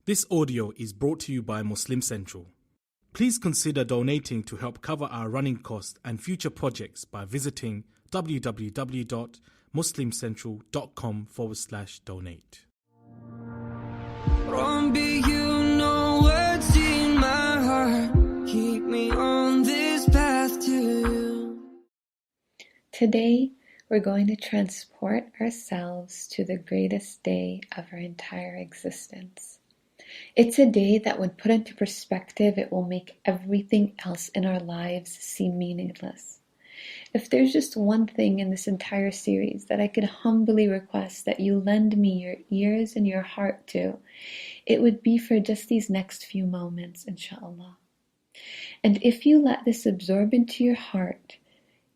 This audio is brought to you by Muslim Central. Please consider donating to help cover our running costs and future projects by visiting www.muslimcentral.com/donate. You know what's in my heart. Keep me on this path to you. Today, we're going to transport ourselves to the greatest day of our entire existence. It's a day that, when put into perspective, it will make everything else in our lives seem meaningless. If there's just one thing in this entire series that I could humbly request that you lend me your ears and your heart to, it would be for just these next few moments, inshallah. And if you let this absorb into your heart,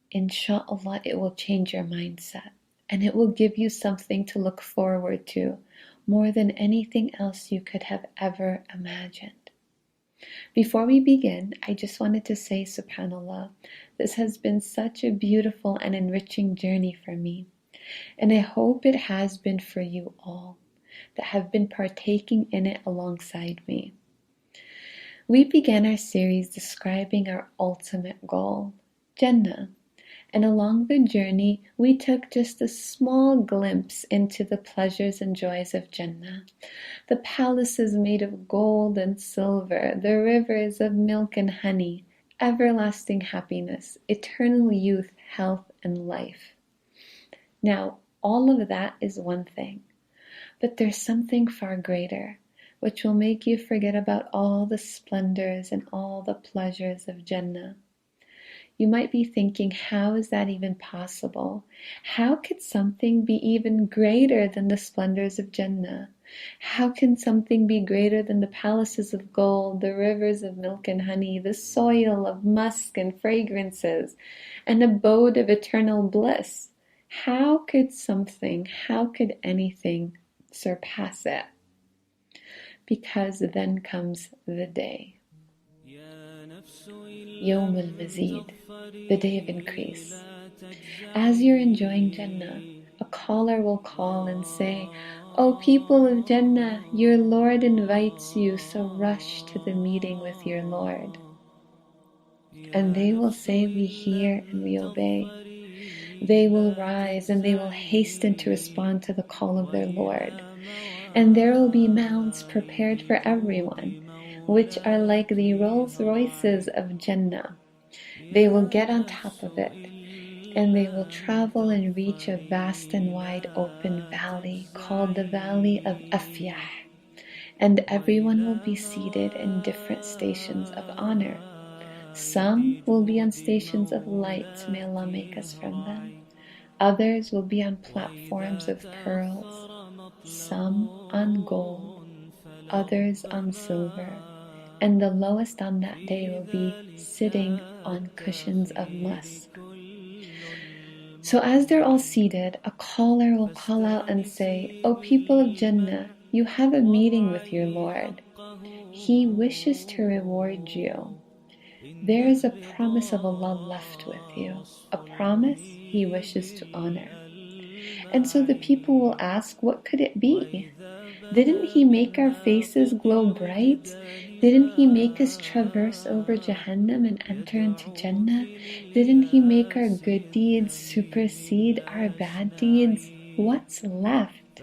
inshallah, it will change your mindset, and it will give you something to look forward to more than anything else you could have ever imagined. Before we begin, I just wanted to say, subhanallah, this has been such a beautiful and enriching journey for me, and I hope it has been for you all that have been partaking in it alongside me. We began our series describing our ultimate goal, Jannah. And along the journey, we took just a small glimpse into the pleasures and joys of Jannah. The palaces made of gold and silver, the rivers of milk and honey, everlasting happiness, eternal youth, health, and life. Now, all of that is one thing, but there's something far greater, which will make you forget about all the splendors and all the pleasures of Jannah. You might be thinking, how is that even possible? How could something be even greater than the splendors of Jannah? How can something be greater than the palaces of gold, the rivers of milk and honey, the soil of musk and fragrances, an abode of eternal bliss? How could anything surpass it? Because then comes the day. Yawm al-Mazid, the day of increase. As you're enjoying Jannah, a caller will call and say, "O people of Jannah, your Lord invites you, so rush to the meeting with your Lord." And they will say, "We hear and we obey." They will rise and they will hasten to respond to the call of their Lord. And there will be mounts prepared for everyone, which are like the Rolls Royces of Jannah. They will get on top of it, and they will travel and reach a vast and wide open valley called the Valley of Afyah, and everyone will be seated in different stations of honor. Some will be on stations of light, may Allah make us from them. Others will be on platforms of pearls, some on gold, others on silver, and the lowest on that day will be sitting on cushions of musk. So as they're all seated, a caller will call out and say, "O people of Jannah, you have a meeting with your Lord. He wishes to reward you. There is a promise of Allah left with you, a promise He wishes to honor." And so the people will ask, what could it be? Didn't He make our faces glow bright? Didn't He make us traverse over Jahannam and enter into Jannah? Didn't He make our good deeds supersede our bad deeds? What's left?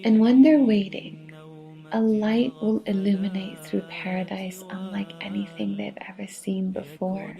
And when they're waiting, a light will illuminate through paradise unlike anything they've ever seen before.